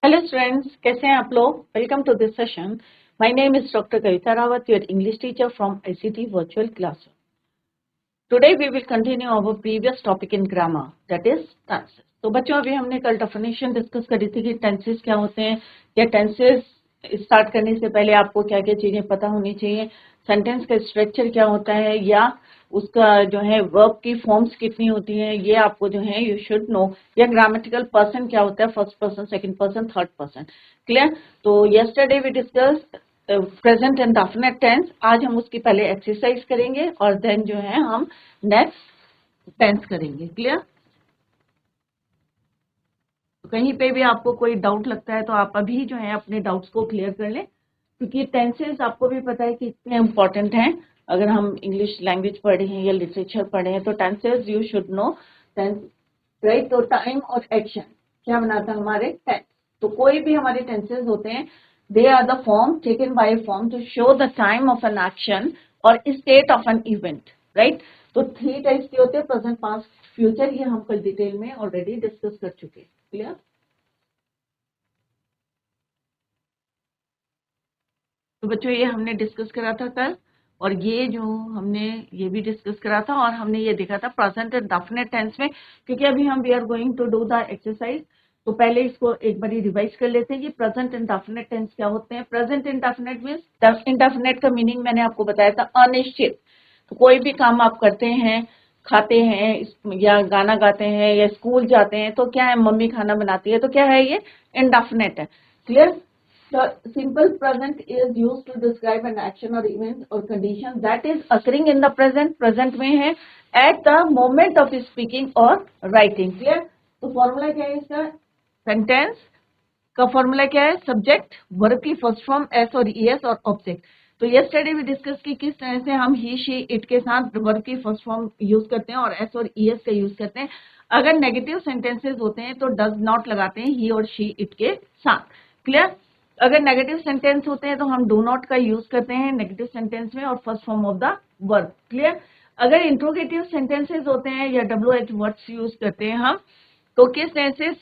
Hello students, कैसे हैं आप लोग। Welcome to this session. My name is doctor Kavita Rawat, your English teacher from ICT virtual classroom. Today we will continue our previous topic in grammar, that is tenses. तो बच्चों, अभी हमने कल definition discuss करी थी कि टेंसेस क्या होते हैं, या टेंसेस स्टार्ट करने से पहले आपको क्या क्या चीजें पता होनी चाहिए, सेंटेंस का स्ट्रक्चर क्या होता है, या उसका जो है वर्ब की फॉर्म्स कितनी होती हैं, ये आपको जो है यू शुड नो, या ग्रामेटिकल पर्सन क्या होता है, first person, second person, third person. Clear. तो yesterday we discuss present and definite tense. आज हम उसकी पहले एक्सरसाइज करेंगे और देन जो है हम नेक्स्ट टेंस करेंगे। क्लियर। तो कहीं पे भी आपको कोई डाउट लगता है तो आप अभी जो है अपने डाउट्स को क्लियर कर लें, क्योंकि टेंसेस आपको भी पता है कि इतने इंपॉर्टेंट हैं। अगर हम इंग्लिश लैंग्वेज पढ़े हैं या लिटरेचर पढ़े हैं तो tenses you should know. Tense, right. तो टाइम और एक्शन क्या बनाता है हमारे टेंस। तो कोई भी हमारे टेंसेस होते हैं, they are the form taken by a form to show the time of an action or state of an event, right. तो 3 टाइप्स के होते हैं, प्रेजेंट, पास्ट, फ्यूचर। ये हम कल डिटेल में ऑलरेडी डिस्कस कर चुके हैं। क्लियर। तो बच्चों, ये हमने डिस्कस करा था कल, और ये जो हमने ये भी डिस्कस करा था, और हमने ये देखा था प्रेजेंट एंड डेफिनेट टेंस में। क्योंकि अभी हम we are going to do the exercise, तो पहले इसको एक बार रिवाइज कर लेते हैं कि प्रेजेंट एंड डेफिनेट टेंस क्या होते हैं। प्रेजेंट इंडेफिनिट मींस, इंडेफिनिट का मीनिंग मैंने आपको बताया था अनिश्चित। तो कोई भी काम आप करते हैं, खाते हैं या गाना गाते हैं या स्कूल जाते हैं, तो क्या है, मम्मी खाना बनाती है, तो क्या है, ये इंडेफिनिट है। Clear. The simple present is used to describe an action or event or condition that is occurring in the present. Present में है at the moment of speaking or writing. Clear? तो फॉर्मूला क्या है इसका? Sentence का formula क्या है? Subject, verb की फर्स्ट फॉर्म एस और ईएस और ऑब्जेक्ट। तो यस्टरडे भी डिस्कस की किस तरह से हम ही, शी, इट के साथ वर्ब की फर्स्ट फॉर्म यूज करते हैं और एस और ईएस का यूज करते हैं। अगर नेगेटिव सेंटेंसेस होते हैं तो डज नॉट लगाते हैं ही और शी, इट के साथ। क्लियर। अगर नेगेटिव सेंटेंस होते हैं तो हम डू नॉट का यूज करते हैं नेगेटिव सेंटेंस में और first form of the verb. Clear. अगर इंट्रोगेटिव सेंटेंसेस होते हैं या WH वर्ड्स यूज करते हैं हम, तो किस तरह से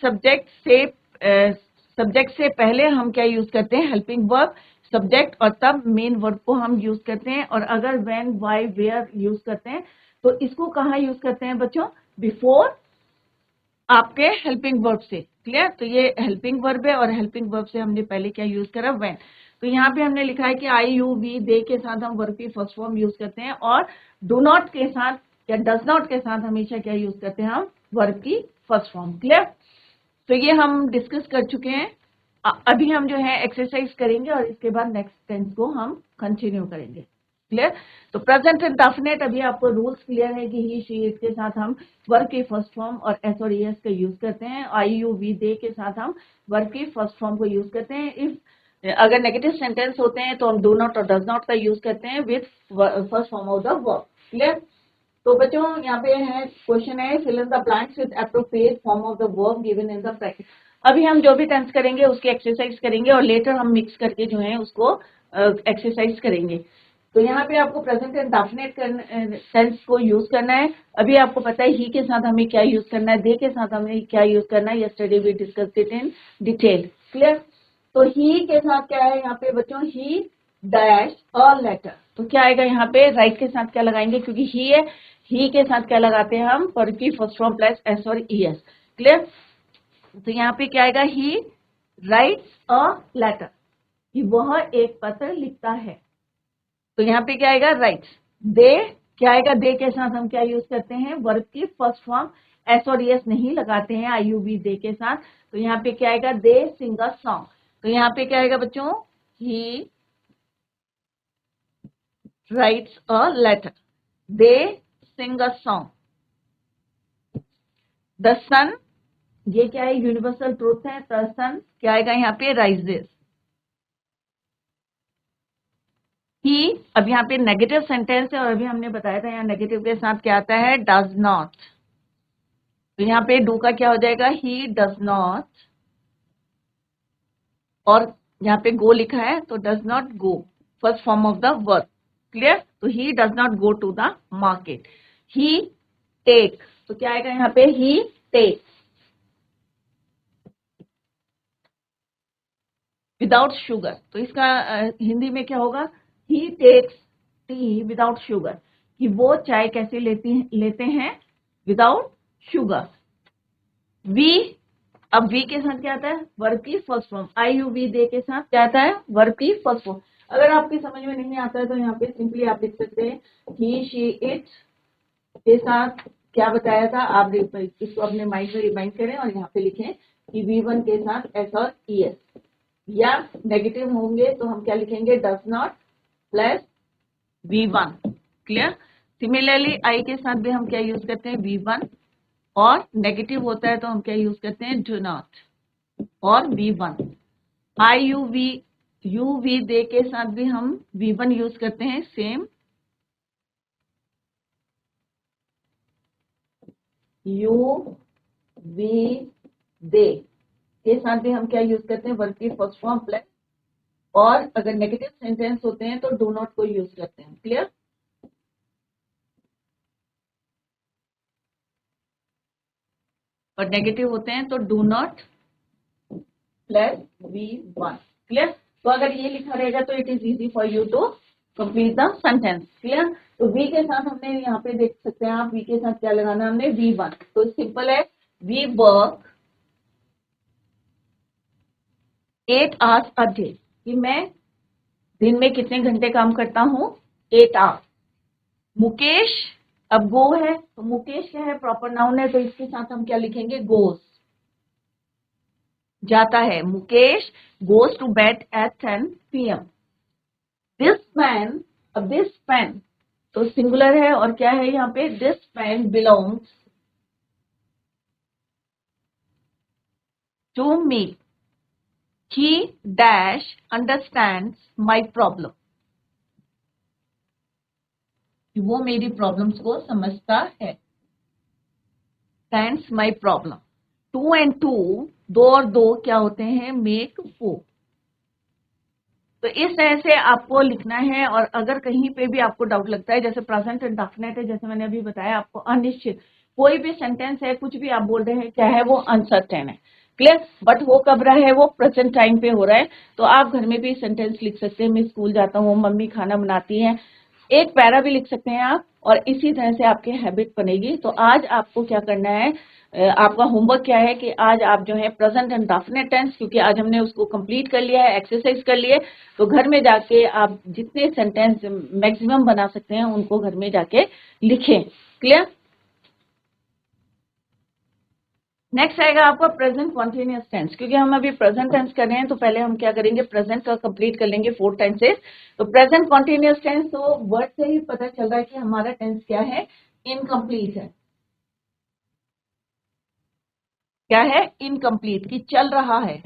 सब्जेक्ट से पहले हम क्या यूज करते हैं, हेल्पिंग वर्ब, सब्जेक्ट, और तब मेन वर्ब को हम यूज करते हैं। और अगर व्हेन, व्हाई, वेयर यूज करते हैं तो इसको कहाँ यूज करते हैं बच्चों? बिफोर आपके हेल्पिंग वर्ब से। क्लियर। तो ये हेल्पिंग वर्ब है, और हेल्पिंग वर्ब से हमने पहले क्या यूज करा, व्हेन। तो यहाँ पे हमने लिखा है कि आई, यू, वी, दे के साथ हम वर्ब की फर्स्ट फॉर्म यूज करते हैं, और डू नॉट के साथ या डज नॉट के साथ हमेशा क्या यूज करते हैं, हम वर्ब की फर्स्ट फॉर्म। क्लियर। तो ये हम डिस्कस कर चुके हैं। अभी हम जो है एक्सरसाइज करेंगे और इसके बाद नेक्स्ट टेंस को हम कंटिन्यू करेंगे। क्लियर। तो प्रेजेंट इंडेफिनिट, अभी आपको रूल्स क्लियर है कि ही, शी, इट के साथ हम वर्ब की फर्स्ट फॉर्म और एस और ईएस का यूज करते हैं। आई, यू, वी, दे के साथ हम वर्ब की फर्स्ट फॉर्म को यूज करते हैं। इफ अगर नेगेटिव सेंटेंस होते हैं तो हम डू नॉट और डज नॉट का यूज करते हैं with first form of the verb. Clear. तो बच्चों, यहाँ पे है क्वेश्चन है, fill in the blanks with appropriate form of the verb given in the bracket. अभी हम जो भी टेंस करेंगे उसकी एक्सरसाइज करेंगे और लेटर हम मिक्स करके जो है उसको एक्सरसाइज करेंगे। तो यहाँ पे आपको प्रेजेंट एंड डेफिनेट टेंस को यूज करना है। अभी आपको पता है ही के साथ हमें क्या यूज करना है, दे के साथ हमें क्या यूज करना है। Yesterday we discussed it in detail. Clear. तो ही के साथ क्या है यहाँ पे बच्चों, ही डैश अ लेटर। तो क्या आएगा यहाँ पे, राइट के साथ क्या लगाएंगे, क्योंकि ही है, ही के साथ क्या लगाते हैं हम, वर्ब की फर्स्ट फॉर्म प्लस एस और ईएस। क्लियर। तो यहाँ पे क्या आएगा, ही राइट्स अ लेटर, कि वह एक पत्र लिखता है। तो यहाँ पे क्या आएगा, राइट्स। दे क्या आएगा, दे के साथ हम क्या यूज करते हैं, वर्ब की फर्स्ट फॉर्म, एस और ईएस नहीं लगाते हैं आई, यू, वी, दे के साथ। तो यहाँ पे क्या आएगा, दे सिंग अ सॉन्ग। तो यहाँ पे क्या आएगा बच्चों, ही writes a letter. They sing a song. The sun, ये क्या है, यूनिवर्सल ट्रूथ है। The sun क्या आएगा यहाँ पे, rises. He, अब यहाँ पे नेगेटिव सेंटेंस है और अभी हमने बताया था यहाँ नेगेटिव के साथ क्या आता है, does not. तो यहाँ पे डू का क्या हो जाएगा, he does not. और यहाँ पे गो लिखा है तो does not go, first form of the verb. Clear. तो he does not go to the market. He take, तो क्या आएगा यहाँ पे, he takes. Without sugar. तो इसका हिंदी में क्या होगा, he takes tea without sugar, कि वो चाय कैसे लेते हैं विदाउट शुगर। वी, अब वी के साथ क्या आता है, वर्ब की first form. I you we they के साथ क्या आता है, वर्ब की फर्स्ट फॉर्म। अगर आपकी समझ में नहीं आता है तो यहाँ पे सिंपली आप लिख सकते हैं ही शी इट के साथ क्या बताया था, आप इसको अपने माइंड में रिमाइंड करें और यहाँ पे लिखें कि V1 के साथ एस और ES, या नेगेटिव होंगे तो हम क्या लिखेंगे, does not plus V1। Clear. Similarly I के साथ भी हम क्या यूज करते हैं, V1, और नेगेटिव होता है तो हम क्या यूज करते हैं, डू नॉट और V1। I you we they के साथ भी हम V1 यूज करते हैं, सेम। यू वी दे के साथ भी हम क्या यूज करते हैं, वर्ब की फर्स्ट फॉर्म प्लस, और अगर नेगेटिव सेंटेंस होते हैं तो डू नॉट को यूज करते हैं। क्लियर। और नेगेटिव होते हैं तो do not plus V1। Clear. तो अगर ये लिखा रहेगा तो it is easy for you to complete the sentence. Clear. तो वी के साथ हमने यहाँ पे देख सकते हैं आप, वी के साथ क्या लगाना है हमने, V1। तो सिंपल है, we work 8 hours a day, कि मैं दिन में कितने घंटे काम करता हूँ, 8 आवर्स। मुकेश, अब गो है तो मुकेश क्या है, प्रॉपर नाउन है, तो इसके साथ हम क्या लिखेंगे, गोस, जाता है। Mukesh goes to bed at 10 PM। This pen, अब दिस पेन तो सिंगुलर है और क्या है यहाँ पे, this pen belongs to me, he dash understands my problem, वो मेरी प्रॉब्लम्स को समझता है, स्टैंड्स माई प्रॉब्लम। 2 and 2, दो और दो क्या होते हैं, मेक 4। तो इस तरह से आपको लिखना है। और अगर कहीं पे भी आपको डाउट लगता है, जैसे प्रेजेंट इंडेफिनिट है, जैसे मैंने अभी बताया आपको, अनिश्चित, कोई भी सेंटेंस है, कुछ भी आप बोल रहे हैं, क्या है वो, अनसर्टेन है। क्लियर। बट वो कब रहा है, वो प्रेजेंट टाइम पे हो रहा है। तो आप घर में भी सेंटेंस लिख सकते हैं, मैं स्कूल जाता हूँ, मम्मी खाना बनाती है, एक पैरा भी लिख सकते हैं आप, और इसी तरह से आपकी हैबिट बनेगी। तो आज आपको क्या करना है, आपका होमवर्क क्या है कि आज आप जो है प्रेजेंट एंड डेफिनेट टेंस, क्योंकि आज हमने उसको कंप्लीट कर लिया है, एक्सरसाइज कर लिए, तो घर में जाके आप जितने सेंटेंस मैक्सिमम बना सकते हैं उनको घर में जाके लिखें। क्लियर। नेक्स्ट आएगा आपका प्रेजेंट कॉन्टिन्यूअस टेंस, क्योंकि हम अभी प्रेजेंट टेंस कर रहे हैं तो पहले हम क्या करेंगे, प्रेजेंट का कंप्लीट कर लेंगे 4 टेंसेस। तो प्रेजेंट कॉन्टिन्यूअस टेंस, तो वर्ड से ही पता चल रहा है कि हमारा टेंस क्या है, इनकम्प्लीट है। क्या है, इनकम्प्लीट, कि चल रहा है।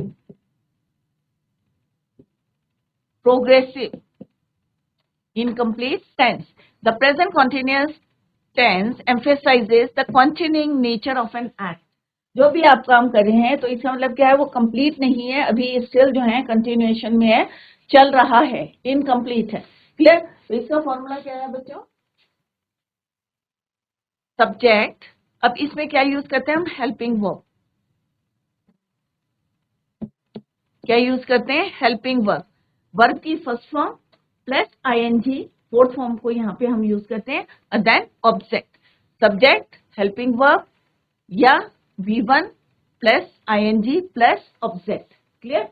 Progressive, incomplete tense. The present continuous tense emphasizes the continuing nature of an act. जो भी आप काम कर रहे हैं तो इसका मतलब क्या है, वो कंप्लीट नहीं है, अभी स्टिल जो है कंटिन्यूएशन में है, चल रहा है, इनकम्प्लीट है। क्लियर। तो इसका फॉर्मूला क्या है बच्चों, सब्जेक्ट, अब इसमें क्या यूज करते हैं हम, हेल्पिंग वर्ब। क्या यूज करते हैं, हेल्पिंग वर्ब। वर्ब की first form plus ING, fourth form को यहाँ पे हम यूज करते हैं, then object, subject, helping verb, या V1 plus ING plus object. Clear.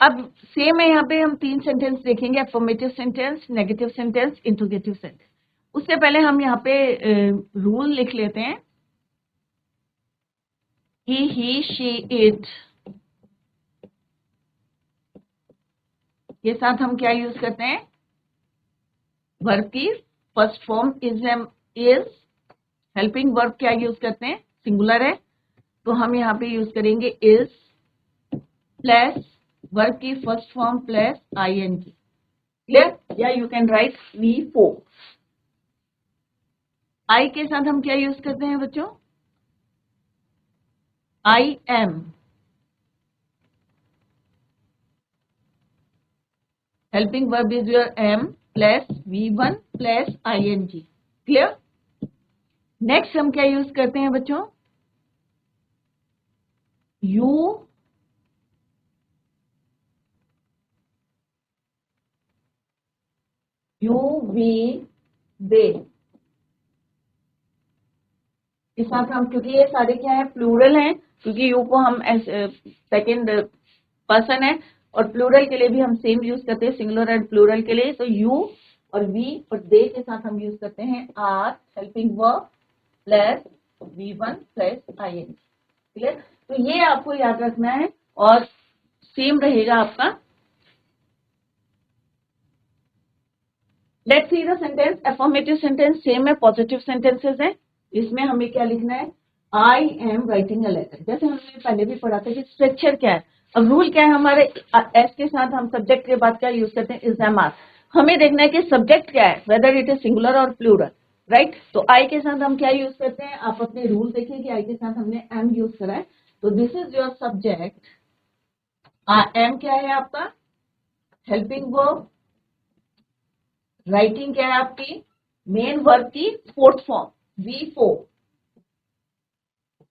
अब सेम है, यहाँ पे हम 3 सेंटेंस देखेंगे, affirmative sentence, negative sentence, interrogative sentence. उससे पहले हम यहाँ पे रूल लिख लेते हैं, ही शी इट के साथ हम क्या यूज करते हैं, वर्ब की first form is, helping verb क्या यूज करते हैं, सिंगुलर है, तो हम यहाँ पे यूज करेंगे इज प्लस वर्ब की first form plus ING. Clear. या you can write V4। I के साथ हम क्या यूज करते हैं बच्चों, I am, helping verb is your am plus V1 plus ING. Clear. Next हम क्या यूज करते हैं बच्चों, यू यू वी दे के साथ हम, क्योंकि ये सारे क्या है, प्लूरल हैं, क्योंकि यू को हम सेकंड पर्सन है, और प्लूरल के लिए भी हम सेम यूज करते हैं, सिंगुलर एंड प्लूरल के लिए। तो यू और वी और दे के साथ हम यूज करते हैं are helping verb plus V1 plus ing। Clear? तो ये आपको याद रखना है और सेम रहेगा आपका। Let's see the sentence. Affirmative sentence same है, पॉजिटिव सेंटेंसेस है। इसमें हमें क्या लिखना है, I am writing a letter. जैसे हमने पहले भी पढ़ा था कि स्ट्रक्चर क्या है। अब रूल क्या है हमारे, एस के साथ हम सब्जेक्ट के बाद क्या यूज करते हैं, इज एम आर। हमें देखना है कि सब्जेक्ट क्या है, वेदर इट इज सिंगुलर और प्लूरल, राइट। तो आई के साथ हम क्या यूज करते हैं, आप अपने रूल देखिए कि आई के साथ हमने एम यूज करा है। तो this is your subject. Am क्या है आपका, हेल्पिंग वर्ब। राइटिंग क्या है आपकी, मेन वर्ब की fourth form V4,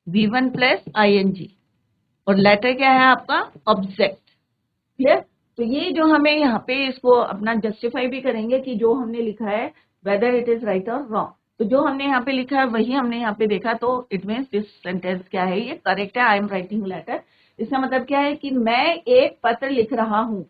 V1 plus ing। और लेटर क्या है आपका, ऑब्जेक्ट। क्लियर? तो ये जो हमें यहाँ पे इसको अपना जस्टिफाई भी करेंगे कि जो हमने लिखा है वेदर इट इज राइट और रॉन्ग। तो जो हमने यहाँ पे लिखा है वही हमने यहाँ पे देखा, तो इट मीन्स दिस सेंटेंस क्या है, ये करेक्ट है। I am writing letter. इसका मतलब क्या है कि मैं एक पत्र लिख रहा हूँ।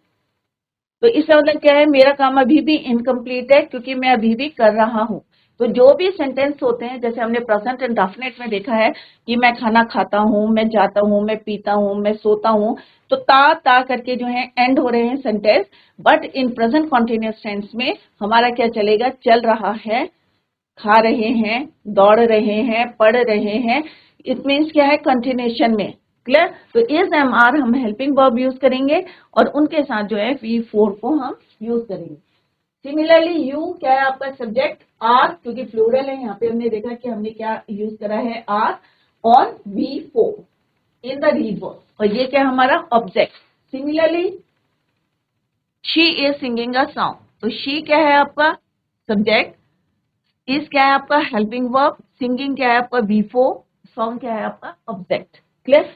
तो इसका मतलब क्या है, मेरा काम अभी भी इनकम्प्लीट है क्योंकि मैं अभी भी कर रहा हूँ। तो जो भी सेंटेंस होते हैं, जैसे हमने प्रेजेंट एंड डेफिनेट में देखा है कि मैं खाना खाता हूँ, मैं जाता हूँ, मैं पीता हूँ, मैं सोता हूँ, तो ता करके जो है एंड हो रहे हैं sentence. But in present continuous tense में हमारा क्या चलेगा, चल रहा है, खा रहे हैं, दौड़ रहे हैं, पढ़ रहे हैं। इट मीन्स क्या है, कंटिन्यूएशन में। क्लियर? तो इज एम आर हम हेल्पिंग वर्ब यूज करेंगे और उनके साथ जो है V4 को हम यूज करेंगे। सिमिलरली यू क्या है आपका, सब्जेक्ट। आर क्योंकि प्लूरल है, यहाँ पे हमने देखा कि हमने क्या यूज करा है, are on V4 in the reverb. और ये क्या हमारा object. Similarly she is singing a song. तो शी क्या है आपका, सब्जेक्ट। इज क्या है आपका, हेल्पिंग वर्ब। सिंगिंग क्या है आपका, V4। सॉन्ग क्या है आपका, ऑब्जेक्ट। क्लियर?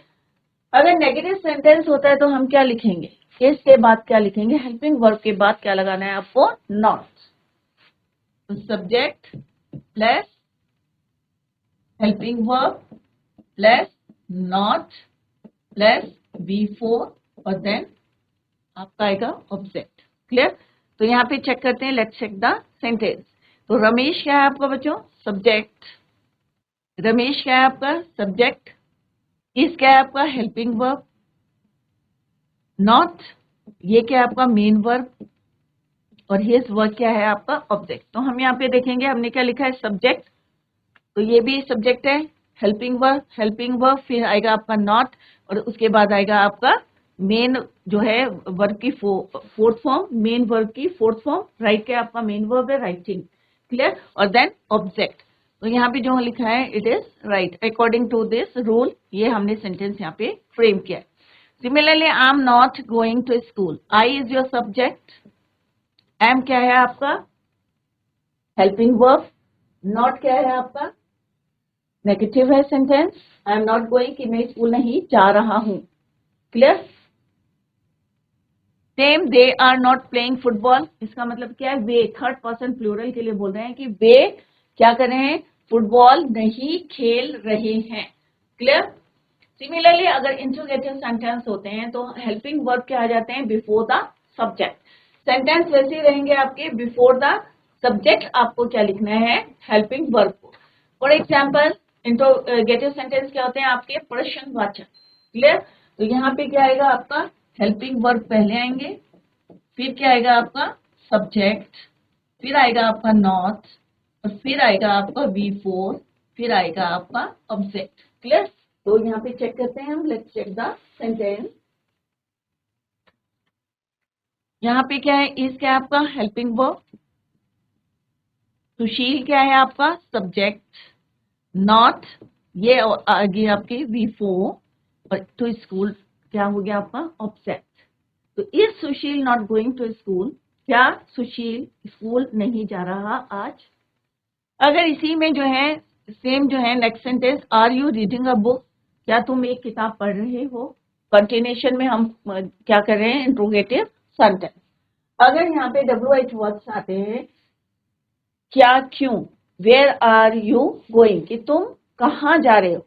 अगर नेगेटिव सेंटेंस होता है तो हम क्या लिखेंगे, इस के बाद क्या लिखेंगे, हेल्पिंग वर्ब के बाद क्या लगाना है आपको, नॉट। तो subject plus helping verb plus not plus V4 और देन आपका आएगा ऑब्जेक्ट। क्लियर? तो यहाँ पे चेक करते हैं, लेट्स चेक द सेंटेंस। तो रमेश क्या है आपका बच्चों, सब्जेक्ट। रमेश क्या है आपका, सब्जेक्ट। इस क्या है आपका, हेल्पिंग वर्ब। नॉट ये क्या है आपका, मेन वर्ब। और हिज वर्क क्या है आपका, ऑब्जेक्ट। तो हम यहाँ पे देखेंगे हमने क्या लिखा है, सब्जेक्ट। तो ये भी सब्जेक्ट है, हेल्पिंग वर्ब, फिर आएगा आपका नॉट, और उसके बाद आएगा आपका मेन जो है वर्ब की फोर्थ फॉर्म, मेन वर्ब की फोर्थ फॉर्म। राइट क्या आपका मेन वर्ब है, राइटिंग। क्लियर? और देन ऑब्जेक्ट। तो यहाँ पे जो लिखा है it is right according to this rule. ये हमने सेंटेंस यहाँ पे फ्रेम किया है। Similarly I am not going to school. I is your subject. Am क्या है आपका, हेल्पिंग वर्ब। नॉट क्या है आपका, नेगेटिव है sentence. I am not going कि मैं स्कूल नहीं जा रहा हूं। Clear? Same they are not playing football. इसका मतलब क्या है, वे थर्ड पर्सन प्लूरल के लिए बोल रहे हैं कि वे क्या कर रहे हैं, फुटबॉल नहीं खेल रहे हैं। क्लियर? सिमिलरली अगर इंट्रोगेटिव सेंटेंस होते हैं तो हेल्पिंग वर्ब क्या आ जाते हैं, बिफोर द सब्जेक्ट। सेंटेंस वैसे रहेंगे आपके, बिफोर द सब्जेक्ट आपको क्या लिखना है, हेल्पिंग वर्ब को। फॉर एग्जाम्पल इंट्रोगेटिव सेंटेंस क्या होते हैं आपके, प्रश्नवाचक। क्लियर? तो यहाँ पे क्या आएगा आपका, हेल्पिंग वर्ब पहले आएंगे, फिर क्या आएगा आपका सब्जेक्ट, फिर आएगा आपका नॉट, और फिर आएगा आपका V4, फिर आएगा आपका ऑब्जेक्ट। क्लियर? तो यहाँ पे चेक करते हैं हम, लेट्स चेक द सेंटेंस। यहाँ पे क्या है, इज क्या है आपका, हेल्पिंग वर्ब। सुशील क्या है आपका, सब्जेक्ट। नॉट ये आ गई आपकी V4, और टू स्कूल क्या हो गया आपका, ऑब्जेक्ट। तो is Sushil not going to school, क्या सुशील स्कूल नहीं जा रहा आज। अगर इसी में जो है सेम जो है next sentence, are you reading a book, क्या तुम एक किताब पढ़ रहे हो। कंटिन्यूएशन में हम क्या कर रहे हैं, इंट्रोगेटिव सेंटेंस। अगर यहाँ पे WH वर्ड्स आते हैं क्या, क्यों। वेयर आर यू गोइंग, कि तुम कहाँ जा रहे हो।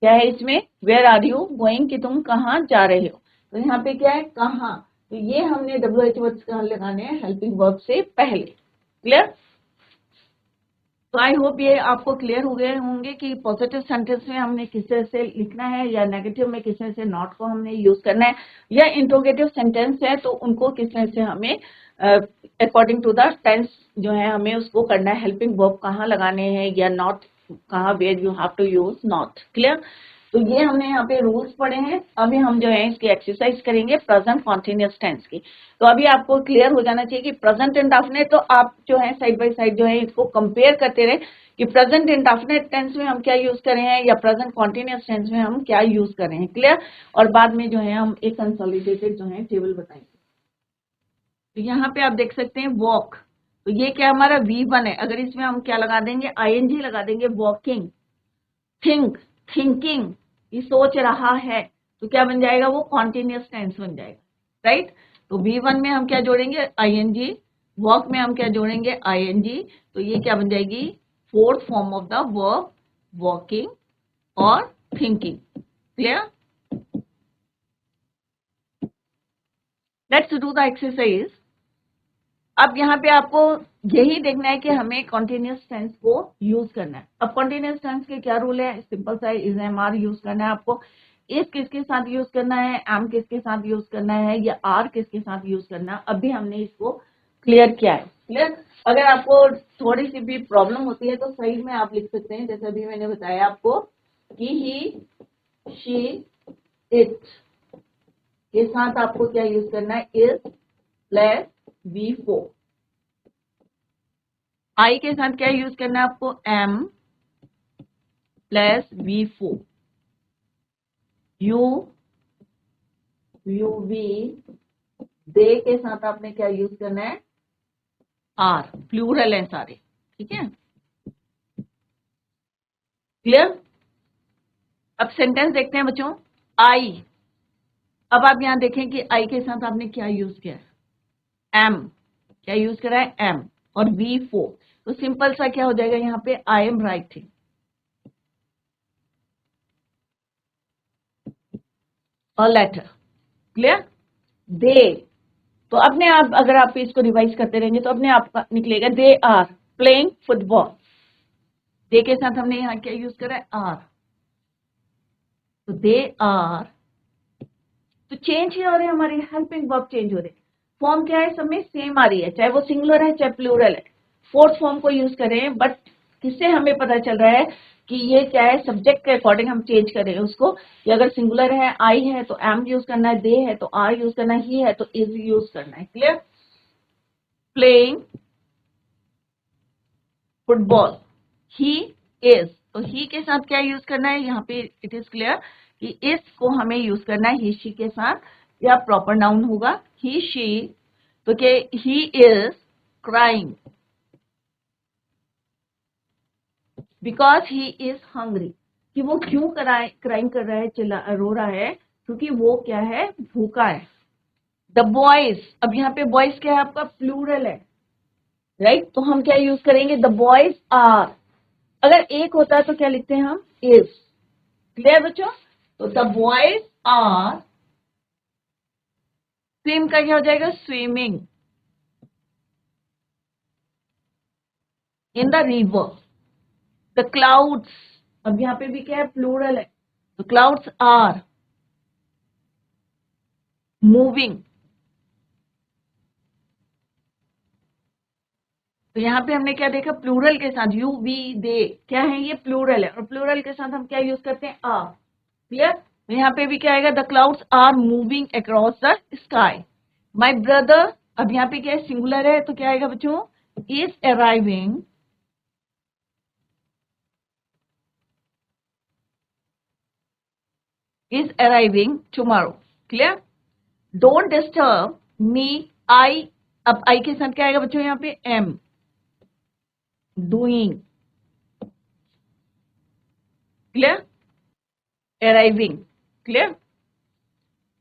क्या है इसमें, वेयर आर यू गोइंग, कि तुम कहाँ जा रहे हो। तो यहाँ पे क्या है, कहाँ। तो ये हमने WH वर्ड्स कहाँ लगाने हैं, हेल्पिंग वर्ब से पहले। क्लियर। तो आई होप ये आपको क्लियर हो गए होंगे कि पॉजिटिव सेंटेंस में हमने किस तरह से लिखना है, या नेगेटिव में किस तरह से नॉट को हमने यूज करना है, या इंट्रोगेटिव सेंटेंस है तो उनको किस तरह से हमें अकॉर्डिंग टू द टेंस जो है हमें उसको करना है, हेल्पिंग वर्ब कहाँ लगाने हैं या नॉट कहाँ, where you have to use not. Clear. तो ये हमने यहाँ पे रूल्स पढ़े हैं। अभी हम जो है इसकी एक्सरसाइज करेंगे प्रेजेंट कॉन्टिन्यूअस टेंस की। तो अभी आपको क्लियर हो जाना चाहिए कि प्रेजेंट इंडेफिनिट, तो आप जो है साइड बाय साइड जो है इसको कंपेयर करते रहे कि प्रेजेंट इंडेफिनिट टेंस में हम क्या यूज कर रहे हैं या प्रेजेंट कॉन्टिन्यूअस टेंस में हम क्या यूज कर रहे हैं। क्लियर। और बाद में जो है हम एक कंसोलिडेटेड जो है टेबल बताएंगे। तो यहाँ पे आप देख सकते हैं वॉक, तो ये क्या हमारा V1 है। अगर इसमें हम क्या लगा देंगे, ING लगा देंगे, वॉकिंग। थिंक, थिंकिंग, ये सोच रहा है, तो क्या बन जाएगा, वो कॉन्टिन्यूअस टेंस बन जाएगा। राइट। तो V1 में हम क्या जोड़ेंगे, ING। वॉक में हम क्या जोड़ेंगे, ING। तो ये क्या बन जाएगी, fourth form of the verb, walking और thinking. Clear. Let's do the exercise. अब यहाँ पे आपको यही देखना है कि हमें कॉन्टिन्यूअस टेंस को यूज करना है। अब कॉन्टिन्यूअस टेंस के क्या रूल है, सिंपल सा इज MR यूज करना है आपको। इस किसके साथ यूज करना है, एम किसके साथ यूज करना है, या आर किसके साथ यूज करना है, अभी हमने इसको क्लियर किया है। क्लियर। अगर आपको थोड़ी सी भी प्रॉब्लम होती है तो साइड में आप लिख सकते हैं, जैसे अभी मैंने बताया आपको कि ही, शी, इट के साथ आपको क्या यूज करना है, इज प्लस V4। आई के साथ क्या यूज करना है आपको, M plus V4। You, UV, दे के साथ आपने क्या यूज करना है, R, प्लूरल है सारे। ठीक है। क्लियर। अब सेंटेंस देखते हैं बच्चों। आई, अब आप यहां देखें कि आई के साथ आपने क्या यूज किया है, M, क्या यूज करा है, M, और V4। तो सिंपल सा क्या हो जाएगा यहाँ पे, I am writing a letter. Clear. दे, तो अपने आप अगर आप इसको रिवाइज करते रहेंगे तो अपने आप का निकलेगा, दे आर प्लेइंग फुटबॉल। दे के साथ हमने यहाँ क्या यूज करा है, आर। तो दे आर, तो चेंज ही हो रहे हैं हमारे हेल्पिंग वर्ब, चेंज हो रहे हैं। फॉर्म क्या है, सब में सेम आ रही है, चाहे वो सिंगुलर है चाहे प्लूरल है। फोर्थ फॉर्म को यूज करें, बट किससे हमें पता चल रहा है कि ये क्या है, सब्जेक्ट के अकॉर्डिंग हम चेंज करें उसको, कि अगर सिंगुलर है, आई है तो एम यूज करना है, दे है तो आर यूज करना है, ही है तो इज यूज करना है। Clear. Playing football, he is, तो ही के साथ क्या यूज करना है, यहाँ पे इट इज क्लियर कि इस को हमें यूज करना है ही शी के साथ, या प्रॉपर नाउन होगा ही शी। तो क्या, he is crying because he is hungry, कि वो क्यों क्राइंग कर रहा है, चिल्ला रो रहा है, क्योंकि वो क्या है, भूखा है। द बॉयज, अब यहाँ पे बॉयज क्या है आपका, प्लूरल है। राइट। तो हम क्या यूज करेंगे, द बॉयज आर। अगर एक होता है तो क्या लिखते हैं हम, इज। क्लियर बच्चों। तो द बॉयज आर, स्विम का क्या हो जाएगा, swimming in the river. The clouds, अब यहाँ पे भी क्या है, प्लूरल है, तो क्लाउड्स आर मूविंग। तो यहाँ पे हमने क्या देखा, प्लूरल के साथ यू वी दे क्या है, ये प्लूरल है, और प्लूरल के साथ हम क्या यूज करते हैं, आर। क्लियर। तो यहाँ पे भी क्या आएगा, the clouds are moving across the sky. My brother, अब यहाँ पे क्या है, सिंगुलर है, तो क्या आएगा बच्चों, is arriving is arriving tomorrow. Clear? Don't disturb me. I, अब I के साथ क्या आएगा बच्चों, यहाँ पे am doing. Clear? Arriving. Clear?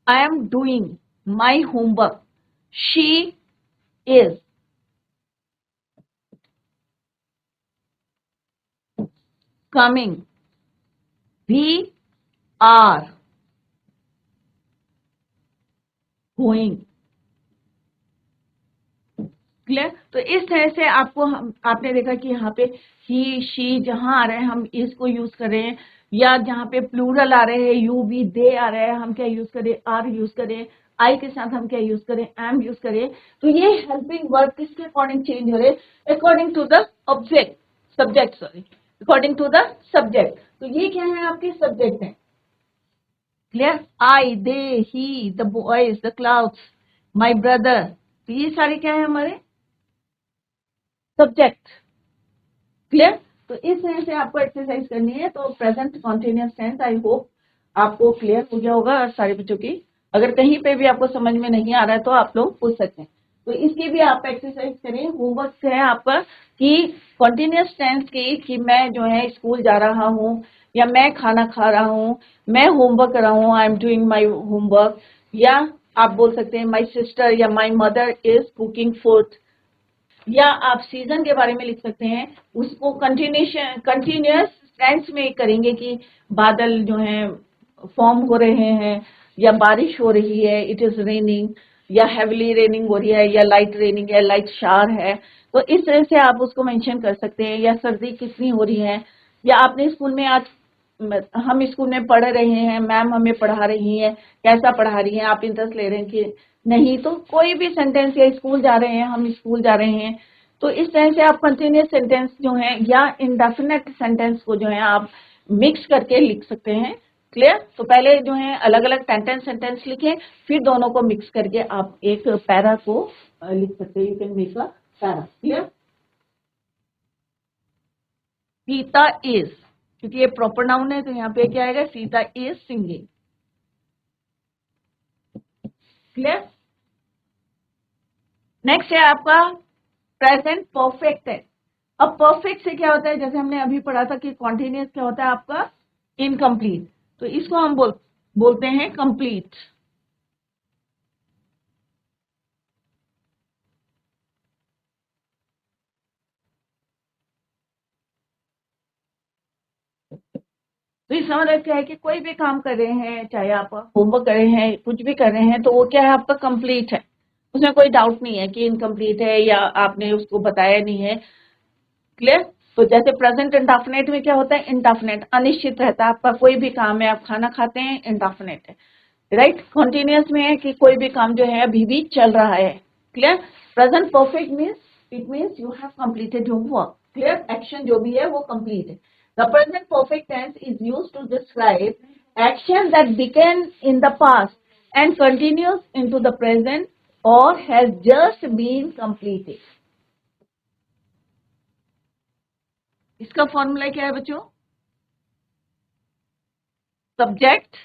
I am doing my homework. She is. coming, we are going. Clear? तो इस तरह से आपने देखा कि यहाँ पे ही शी जहां आ रहे हैं हम इसको यूज कर रहे हैं, या जहाँ पे प्लूरल आ रहे हैं यू वी दे आ रहे हैं हम क्या यूज करें, आर यूज करें, आई के साथ हम क्या यूज करें, एम यूज करें. तो ये हेल्पिंग वर्ब किसके अकॉर्डिंग चेंज हो रहे हैं? According to the object, subject, sorry, according to the subject. तो ये क्या है? आपके सब्जेक्ट है. Clear? I, they, he, the boys, the clouds, my brother. तो ये सारे क्या है? हमारे सब्जेक्ट. क्लियर? तो इस तरह से आपको एक्सरसाइज करनी है. तो present continuous tense, I hope आपको क्लियर हो गया होगा सारे बच्चों की. अगर कहीं पे भी आपको समझ में नहीं आ रहा है तो आप लोग पूछ सकते हैं. तो इसकी भी आप एक्सरसाइज करें. होमवर्क है आपका कि कॉन्टिन्यूअस टेंस की, कि मैं जो है स्कूल जा रहा हूँ, या मैं खाना खा रहा हूँ, मैं होमवर्क कर रहा हूँ, I am doing my homework, या आप बोल सकते हैं माई सिस्टर या माई मदर इज कुकिंग फूड, या आप सीजन के बारे में लिख सकते हैं. उसको कंटिन्यूअस टेंस में करेंगे कि बादल जो हैं फॉर्म हो रहे हैं, या बारिश हो रही है, इट इज रेनिंग, या हेवली रेनिंग हो रही है, या लाइट रेनिंग है, लाइट शावर है. तो इस तरह से आप उसको मेंशन कर सकते हैं. या सर्दी कितनी हो रही है, या आपने स्कूल में आज, हम स्कूल में पढ़ रहे हैं, मैम हमें पढ़ा रही हैं, कैसा पढ़ा रही हैं, आप इंटरेस्ट ले रहे हैं कि नहीं. तो कोई भी सेंटेंस, या स्कूल जा रहे हैं, हम स्कूल जा रहे हैं. तो इस तरह से आप कंटिन्यूअस सेंटेंस जो है, या इंडेफिनेट सेंटेंस को जो है आप मिक्स करके लिख सकते हैं. क्लियर? तो पहले जो है अलग अलग सेंटेंस लिखें, फिर दोनों को मिक्स करके आप एक पैरा को लिख सकते हैं. You can make a para. Clear? Sita is, क्योंकि ये प्रॉपर नाउन है तो यहाँ पे क्या आएगा? Sita is singing. Clear? Next है आपका प्रेजेंट परफेक्ट टेंस. अब परफेक्ट से क्या होता है? जैसे हमने अभी पढ़ा था कि कॉन्टिन्यूअस क्या होता है आपका? इनकम्प्लीट. तो इसको हम बोलते हैं कंप्लीट. तो इसका मतलब क्या है कि कोई भी काम कर रहे हैं, चाहे आप होमवर्क कर रहे हैं, कुछ भी कर रहे हैं, तो वो क्या है? आपका कंप्लीट है. उसमें कोई डाउट नहीं है कि इनकम्प्लीट है या आपने उसको बताया नहीं है. क्लियर? तो जैसे प्रेजेंट इंडेफिनेट में क्या होता है? इंडेफिनेट, अनिश्चित रहता है. आपका कोई भी काम है, आप खाना खाते हैं, इंडेफिनेट है. राइट? कॉन्टिन्यूअस में है कि कोई भी काम जो है अभी भी चल रहा है. Clear? Present perfect means, it means you have completed your work. Clear? Action जो भी है वो कंप्लीट है. The present perfect tense is used to describe action that began in the past and continues into the present or has just been completed. इसका formula क्या है बच्चों? Subject.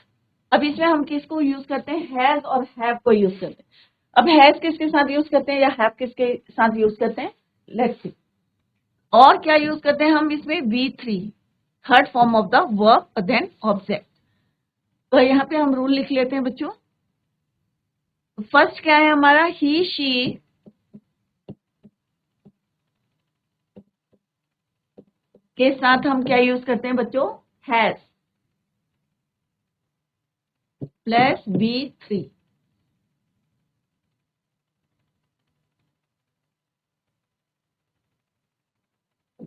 अब इसमें हम किसको यूज करते हैं? हैज और हैव को यूज करते हैं. अब हैज किसके साथ यूज करते हैं, या हैव किसके साथ यूज करते हैं? Let's see. और क्या यूज करते हैं हम इसमें? V3, third form of the verb then object. तो यहाँ पे हम रूल लिख लेते हैं बच्चों. फर्स्ट क्या है हमारा? ही शी के साथ हम क्या यूज करते हैं बच्चों? Has plus V3.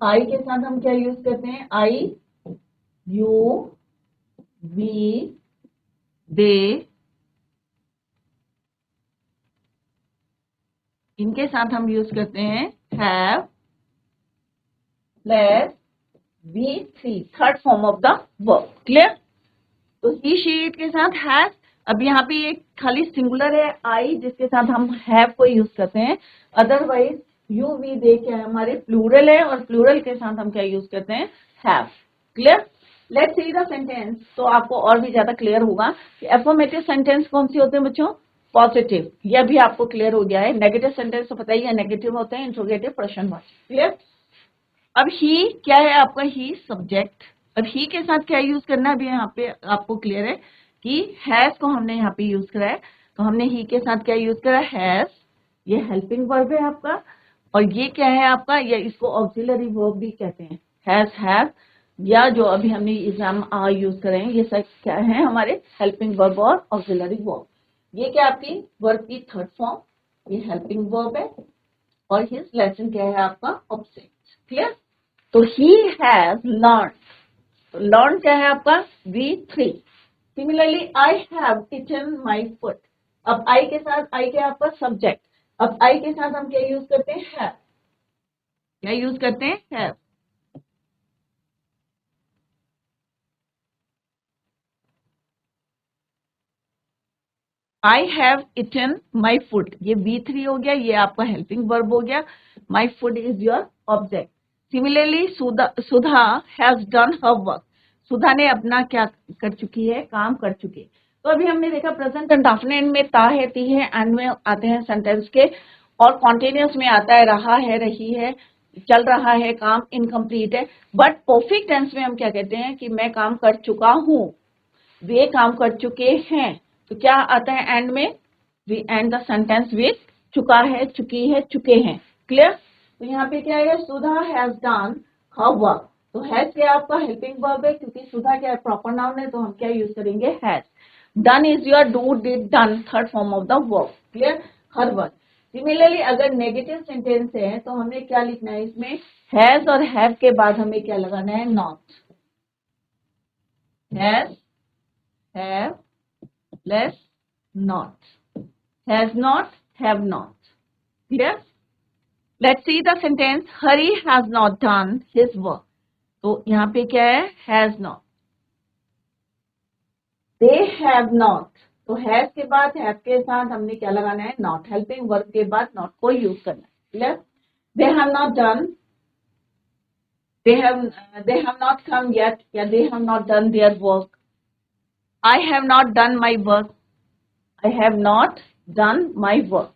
आई के साथ हम क्या यूज करते हैं? आई, यू, वी, दे. इनके साथ हम यूज करते हैं have plus V3, third form of the verb. Clear? तो ही शी के साथ हैज. अब यहाँ पे एक खाली सिंगुलर है आई, जिसके साथ हम हैव को यूज करते हैं. अदरवाइज यू, वी, दे क्या है? हमारे प्लूरल है, और प्लूरल के साथ हम क्या यूज करते हैं? Have. Clear? Let's see the sentence. तो आपको और भी ज्यादा क्लियर होगा कि एफर्मेटिव सेंटेंस कौन सी होते हैं बच्चों? पॉजिटिव. यह भी आपको क्लियर हो गया है. नेगेटिव सेंटेंस तो पता ही है, नेगेटिव होते हैं. इंट्रोगेटिव, प्रश्नवाची. क्लियर? अब ही क्या है आपका? ही सब्जेक्ट. अब ही के साथ क्या यूज करना है? अभी यहाँ पे आपको क्लियर है कि हैज को हमने यहाँ पे यूज करा है. तो हमने ही के साथ क्या यूज करा? हैज. ये हेल्पिंग वर्ब है आपका. और ये क्या है आपका? ये इसको ऑक्सिलरी वर्ब भी कहते हैं. Has, have. या जो अभी हमने एग्जाम आर यूज करें, ये सब क्या है हमारे हेल्पिंग वर्ब और ऑक्सिलरी वर्ब। ये क्या आपकी वर्ब की थर्ड फॉर्म, ये हेल्पिंग वर्ब है और हिज लेसन क्या है आपका ऑब्जेक्ट। क्लियर? तो ही हैज लर्न, तो लर्न क्या है आपका V3। Similarly I have eaten my food, अब आई के साथ आई क्या है आपका सब्जेक्ट, अब आई के साथ हम क्या यूज करते हैं हैव, क्या यूज करते हैं have. I have eaten my food, ये V3 हो गया, ये आपका हेल्पिंग वर्ब हो गया, my food is your object. Similarly Sudha has done her work, Sudha ने अपना क्या कर चुकी है, काम कर चुकी है। तो अभी हमने देखा प्रेजेंट इंडेफिनिट में ता है, ती है, एंड में आते हैं सेंटेंस के, और कॉन्टिन्यूस में आता है रहा है, रही है, चल रहा है, काम इनकम्प्लीट है। बट परफेक्ट टेंस में हम क्या कहते हैं कि मैं काम कर चुका हूं, वे काम कर चुके हैं। तो क्या आता है एंड में, we end the sentence with चुका है, चुकी है, चुके हैं। क्लियर? तो यहाँ पे क्या है, सुधा हैज डन हर वर्क, तो हैज क्या आपका हेल्पिंग वर्ब है, क्योंकि सुधा क्या प्रॉपर नाउन है, तो हम क्या यूज करेंगे has. Done is your do did done, third form of the verb. Clear? Her work. Similarly अगर नेगेटिव सेंटेंस है तो हमें क्या लिखना है इसमें, हैज और हैव के बाद हमें क्या लगाना है, not. Has, have plus not, has not, have not. Clear? Let's see the sentence. Hari has not done his work. तो यहाँ पे क्या है, has not. They have not. तो has के बाद have के साथ हमने क्या लगाना है, not. Helping verb के बाद not को यूज करना है। Clear? They have not done. They have not come yet. या they have not done their work. I have not done my work. I have not done my work.